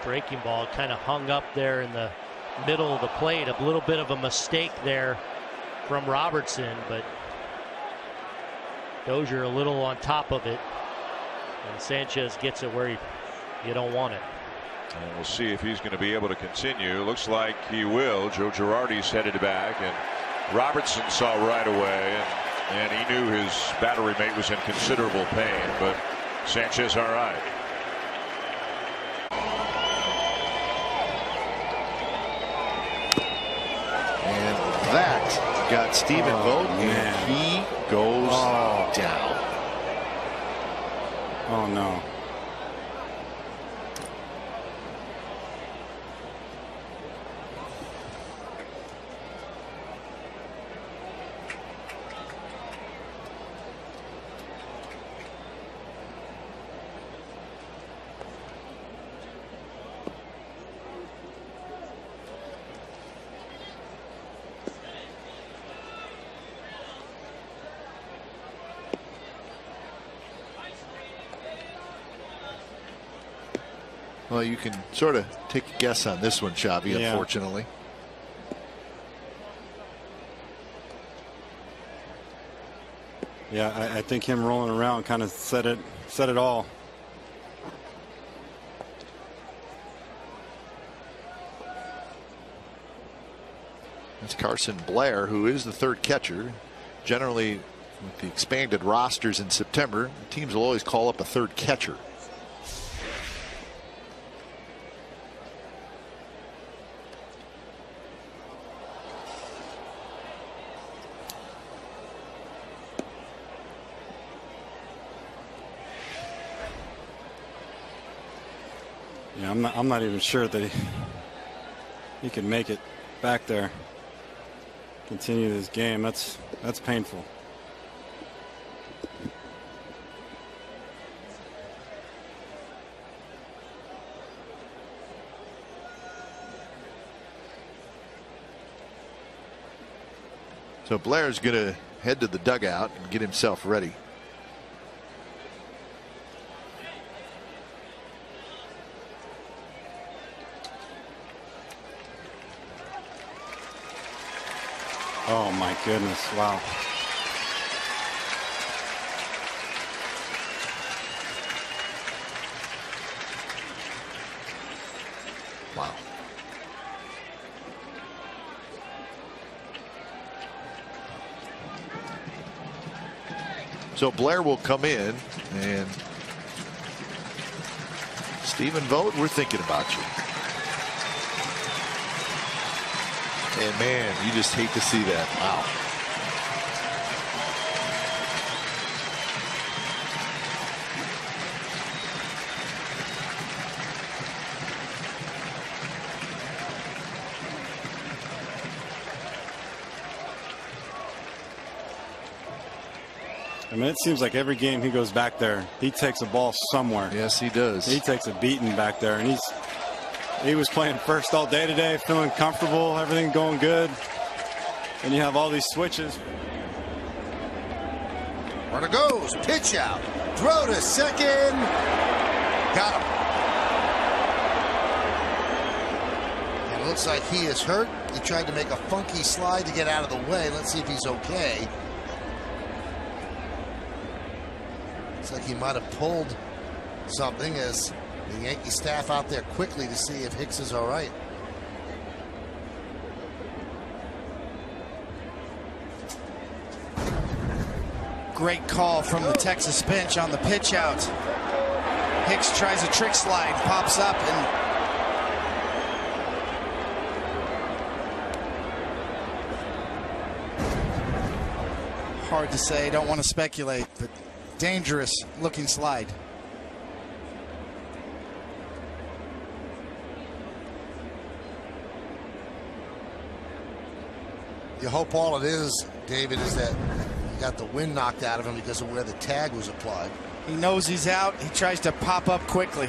breaking ball kind of hung up there in the middle of the plate. A little bit of a mistake there from Robertson, but Dozier a little on top of it, and Sanchez gets it where you don't want it. And we'll see if he's going to be able to continue. Looks like he will. Joe Girardi's headed back, and Robertson saw right away, and he knew his battery mate was in considerable pain, but Sanchez all right. And that got Stephen Vogt, and he goes down. Oh no. Well, you can sort of take a guess on this one, Xavi, unfortunately. Yeah, I think him rolling around kind of said it all. That's Carson Blair, who is the third catcher. Generally, with the expanded rosters in September, teams will always call up a third catcher. Yeah, I'm not even sure that he can make it back there. Continue this game. That's painful. So Blair's going to head to the dugout and get himself ready. Oh my goodness, wow. Wow. So Blair will come in, and Stephen Vogt, we're thinking about you. And man, you just hate to see that. Wow. I mean, it seems like every game he goes back there, he takes a ball somewhere. Yes, he does. He takes a beating back there, and he was playing first all day today, feeling comfortable, everything going good. And you have all these switches. Runner goes, pitch out, throw to second, got him. And it looks like he is hurt. He tried to make a funky slide to get out of the way. Let's see if he's okay. Looks like he might have pulled something, as the Yankee staff out there quickly to see if Hicks is all right. Great call from the Texas bench on the pitch out. Hicks tries a trick slide, pops up, and hard to say, don't want to speculate, but dangerous looking slide. You hope all it is, David, is that he got the wind knocked out of him because of where the tag was applied. He knows he's out. He tries to pop up quickly.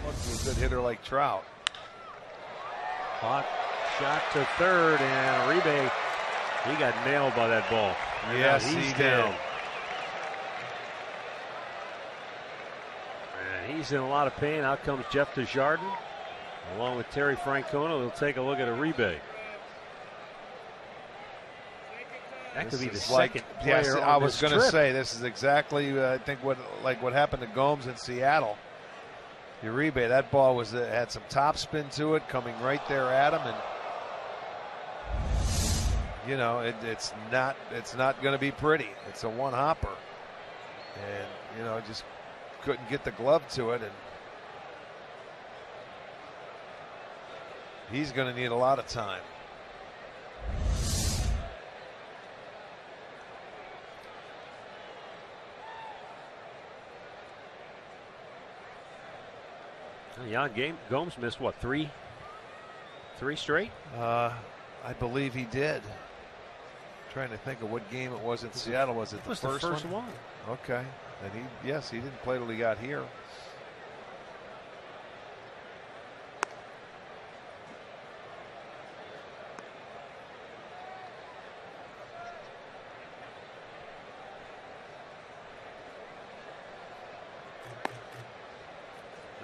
What's a good hitter like Trout? Hot shot to third, and Uribe, he got nailed by that ball. Yes, he's he down. did. He's in a lot of pain. Out comes Jeff Desjardins, along with Terry Francona. They'll take a look at Uribe. That could be the second player yes, on I was going to say this is exactly I think what happened to Gomes in Seattle. Uribe, that ball had some top spin to it, coming right there at him, and you know it's not going to be pretty. It's a one hopper, and you know just couldn't get the glove to it, and he's going to need a lot of time. Jan Gomes missed what, three straight? I believe he did. Trying to think of what game it was in Seattle. Was it the first one? Okay, and he didn't play till he got here.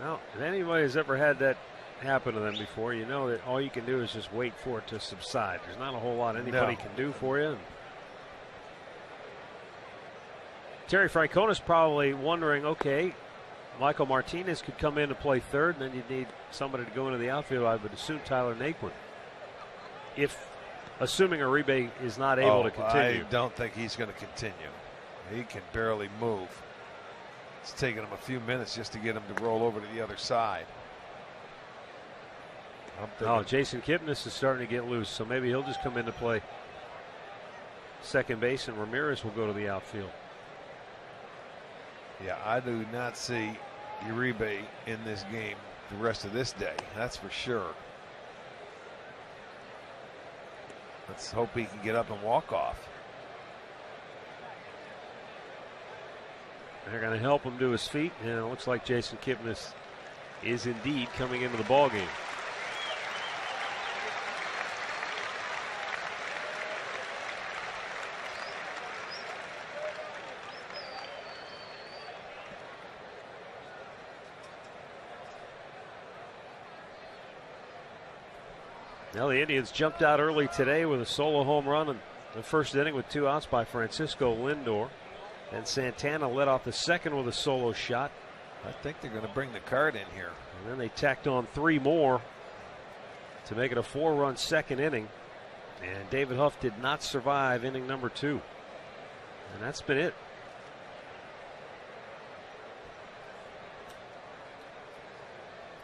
Well, if anybody's ever had that happen to them before, you know that all you can do is just wait for it to subside. There's not a whole lot anybody can do for you. Terry Francona's probably wondering, okay, Michael Martinez could come in and play third, and then you'd need somebody to go into the outfield. I would assume Tyler Naquin. Assuming Uribe is not able to continue. I don't think he's going to continue. He can barely move. It's taken him a few minutes just to get him to roll over to the other side. Jason Kipnis is starting to get loose, so maybe he'll just come in to play second base, and Ramirez will go to the outfield. Yeah, I do not see Uribe in this game the rest of this day. That's for sure. Let's hope he can get up and walk off. They're going to help him to his feet, and it looks like Jason Kipnis is indeed coming into the ball game. Now the Indians jumped out early today with a solo home run in the first inning with 2 outs by Francisco Lindor. And Santana led off the second with a solo shot. I think they're going to bring the card in here. And then they tacked on 3 more to make it a 4-run second inning. And David Huff did not survive inning number 2. And that's been it.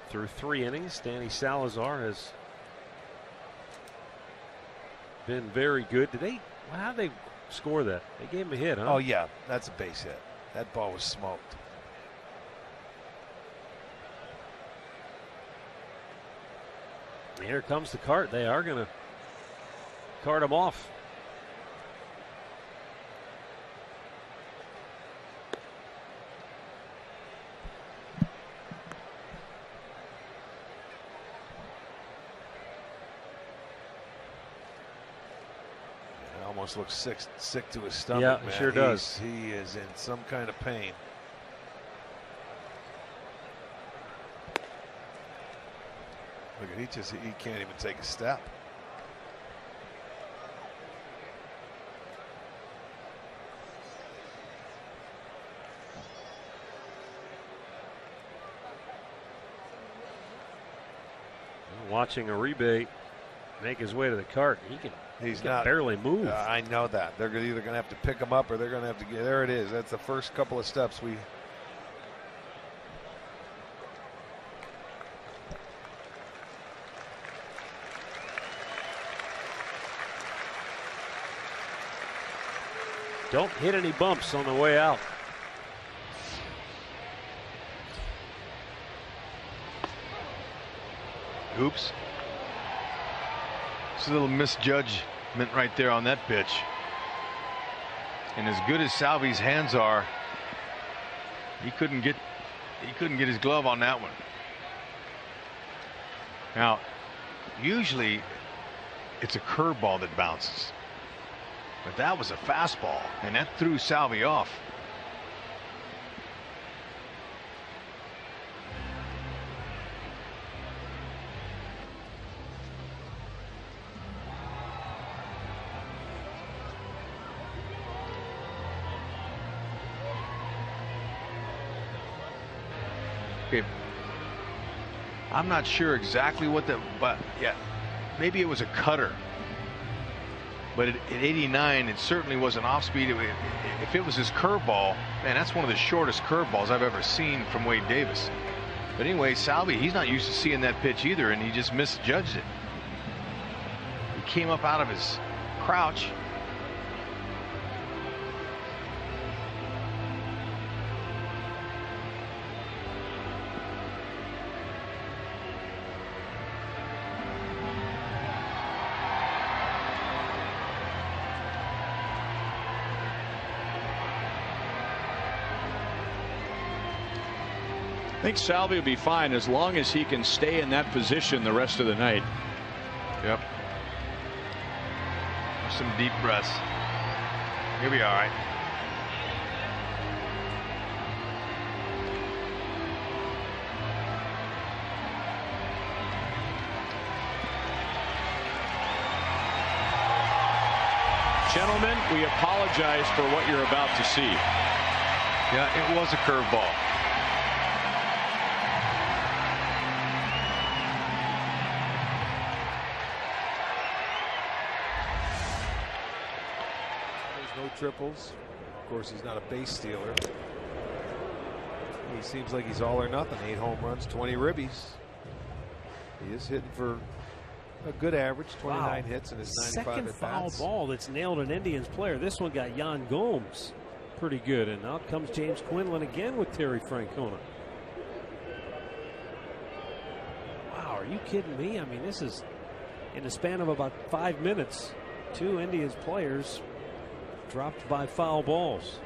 Through 3 innings, Danny Salazar has been very good. How did they score that? They gave him a hit, huh? Oh, yeah. That's a base hit. That ball was smoked. Here comes the cart. They are going to cart him off. Almost looks sick to his stomach. Yeah, man. Sure does. He is in some kind of pain. Look at he can't even take a step. Watching Uribe make his way to the cart, he can barely move. I know that. They're either going to have to pick him up or they're going to have to get. There it is. That's the first couple of steps we. Don't hit any bumps on the way out. Oops. It's a little misjudgment right there on that pitch. And as good as Salvi's hands are, he couldn't get his glove on that one. Now, usually it's a curveball that bounces. But that was a fastball, and that threw Salvi off. Okay. I'm not sure exactly what but yeah, maybe it was a cutter. But at 89, it certainly was an off speed. If it was his curveball, man, that's one of the shortest curveballs I've ever seen from Wade Davis. But anyway, Salvi, he's not used to seeing that pitch either, and he just misjudged it. He came up out of his crouch. I think Salvi will be fine as long as he can stay in that position the rest of the night. Yep. Some deep breaths. He'll be all right. Gentlemen, we apologize for what you're about to see. Yeah, it was a curveball. Triples. Of course, he's not a base stealer. He seems like he's all or nothing. 8 home runs, 20 ribbies. He is hitting for a good average, 29 hits in his 95 Second at-bats. foul ball that's nailed an Indians player. This one got Yan Gomes pretty good, and out comes James Quinlan again with Terry Francona. Wow, are you kidding me? I mean, this is in the span of about 5 minutes. 2 Indians players dropped by foul balls.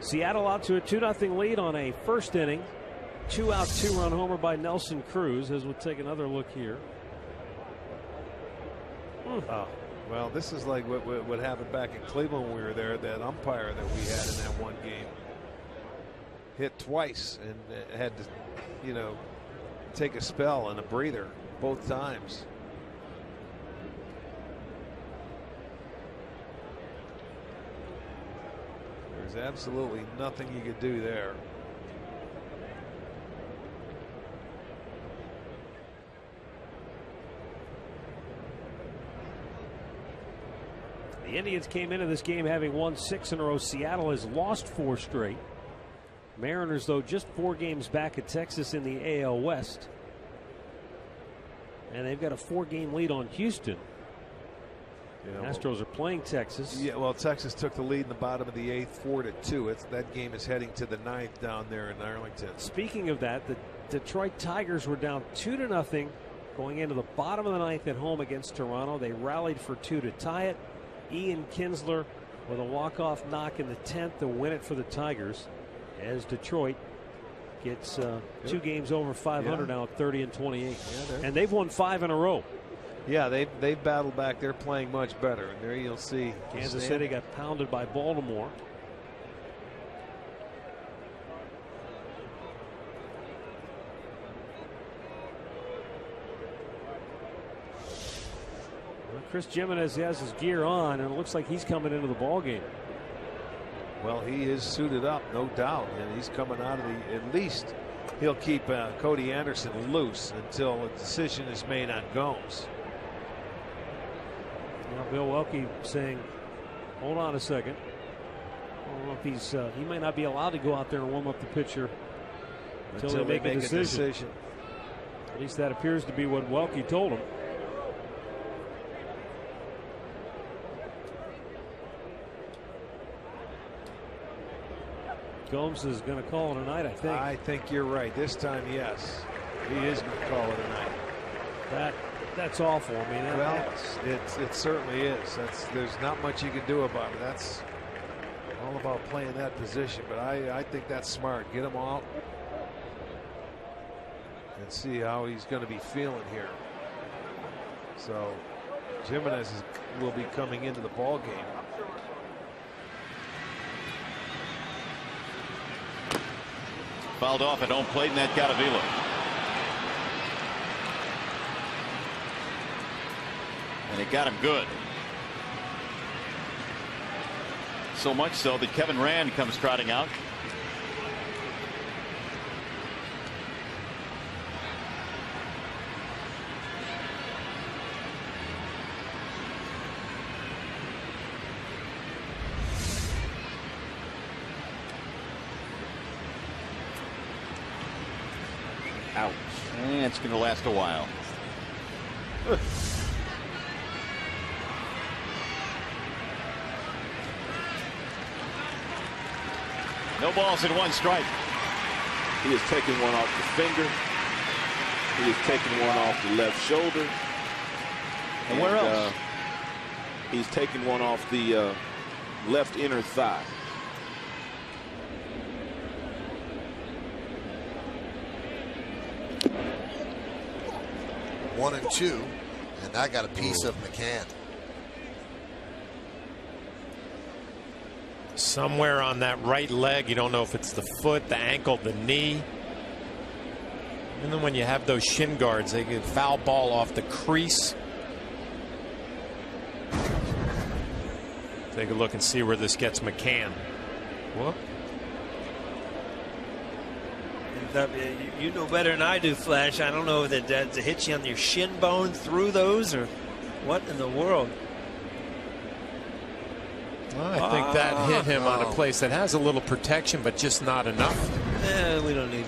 Seattle out to a 2-0 lead on a first inning. 2-out, 2-run homer by Nelson Cruz, as we'll take another look here. Oh, well, this is like what happened back in Cleveland when we were there. That umpire that we had in that one game hit twice and had to, you know, take a spell and a breather both times. There's absolutely nothing you could do there. The Indians came into this game having won 6 in a row. Seattle has lost 4 straight. Mariners, though, just 4 games back at Texas in the AL West. And they've got a 4-game lead on Houston. Yeah, Astros are playing Texas. Yeah, well, Texas took the lead in the bottom of the 8th, 4-2. That game is heading to the 9th down there in Arlington. Speaking of that, the Detroit Tigers were down 2-0 going into the bottom of the 9th at home against Toronto. They rallied for 2 to tie it. Ian Kinsler with a walk-off knock in the 10th to win it for the Tigers, as Detroit gets 2 games over 500 now at 30-28. Yeah, and they've won 5 in a row. Yeah, they've battled back. They're playing much better. And there you'll see Kansas City got pounded by Baltimore. Well, Chris Jimenez has his gear on, and it looks like he's coming into the ball game. Well, he is suited up, no doubt, and he's coming out of the. At least he'll keep Cody Anderson loose until a decision is made on Gomes. Now Bill Welke saying, hold on a second. I don't know if he's he might not be allowed to go out there and warm up the pitcher until they make a decision. At least that appears to be what Welke told him. Gomes is going to call it a night, I think. I think you're right. This time, yes. He is going to call it a night. That's awful. I mean, well, it certainly is. There's not much you can do about it. That's all about playing that position. But I think that's smart. Get him out and see how he's going to be feeling here. So Jimenez will be coming into the ball game. Fouled off at home plate, and that got Avila. And it got him good. So much so that Kevin Rand comes trotting out. Ouch. And it's going to last a while. No balls and 1 strike. He is taking one off the finger. He is taking one off the left shoulder. And where else? He's taking one off the left inner thigh. One and 2, and I got a piece of McCann. Somewhere on that right leg, you don't know if it's the foot, the ankle, the knee. And then when you have those shin guards, they get foul ball off the crease. Take a look and see where this gets McCann. Whoop. You know better than I do, Flash. I don't know that that hits you on your shin bone through those, or what in the world. Well, I think that hit him on a place that has a little protection, but just not enough. We don't need it.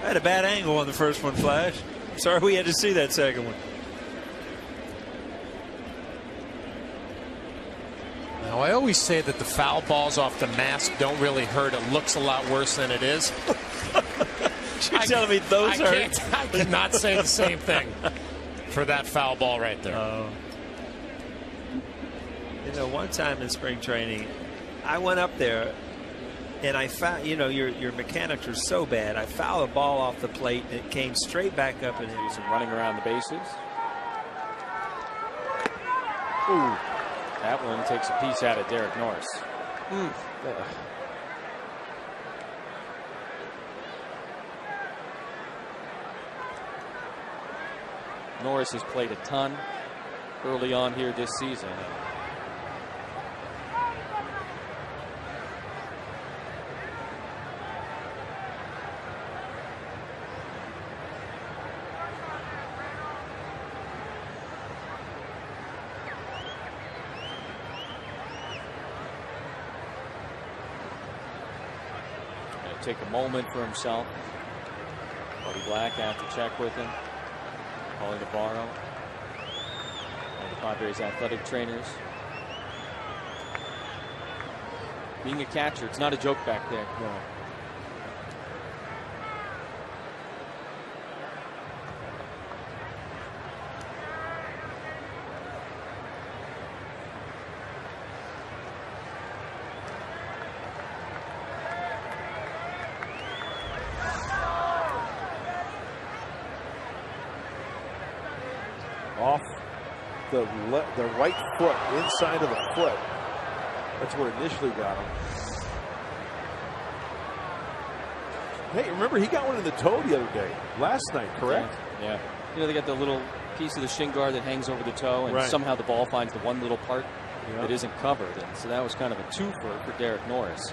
I had a bad angle on the first one, Flash. Sorry we had to see that second one. Now, I always say that the foul balls off the mask don't really hurt. It looks a lot worse than it is. You're telling me those hurt? I cannot say the same thing for that foul ball right there. You know, one time in spring training, I went up there and I found, you know, your mechanics are so bad. I fouled a ball off the plate and it came straight back up and do some running around the bases. Ooh, that one takes a piece out of Derek Norris. Norris has played a ton early on here this season. Take a moment for himself. Buddy Black have to check with him. Calling to borrow. One of the Padres' athletic trainers. Being a catcher, it's not a joke back there. No. Off the right foot, inside of the foot. That's where it initially got him. Hey, remember he got one in the toe the other day, last night, correct? Yeah. You know, they got the little piece of the shin guard that hangs over the toe, and somehow the ball finds the one little part that isn't covered. And so that was kind of a twofer for Derek Norris.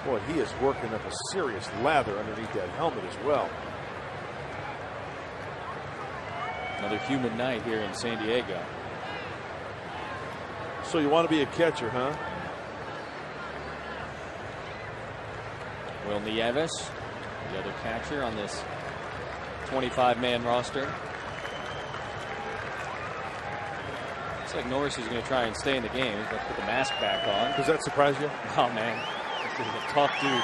Boy, he is working up a serious lather underneath that helmet as well. Another humid night here in San Diego. So you want to be a catcher, huh? Will Nieves, the other catcher on this 25-man roster. Looks like Norris is going to try and stay in the game. He's going to put the mask back on. Does that surprise you? Oh, man. This is a tough dude.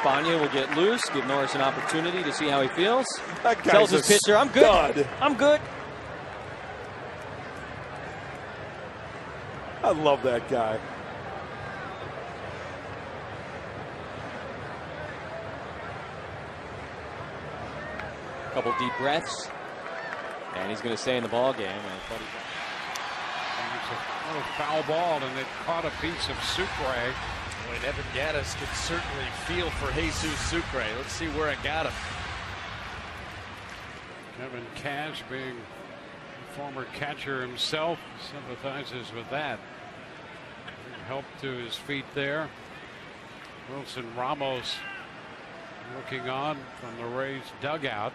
Spagna will get loose, give Norris an opportunity to see how he feels. That tells his pitcher, I'm good. Stud. I'm good. I love that guy. Couple deep breaths, and he's going to stay in the ball game. It's a foul ball, and it caught a piece of Sucre. Boy, Evan Gattis could certainly feel for Jesus Sucre. Let's see where it got him. Kevin Cash, being a former catcher himself, sympathizes with that. Help to his feet there. Wilson Ramos looking on from the Rays dugout.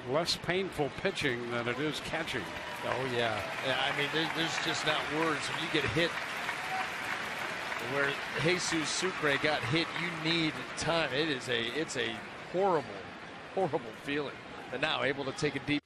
less painful pitching than it is catching. Oh yeah. I mean, there's just not words. When you get hit where Jesus Sucre got hit, you need time. It's a horrible feeling. And now able to take a deep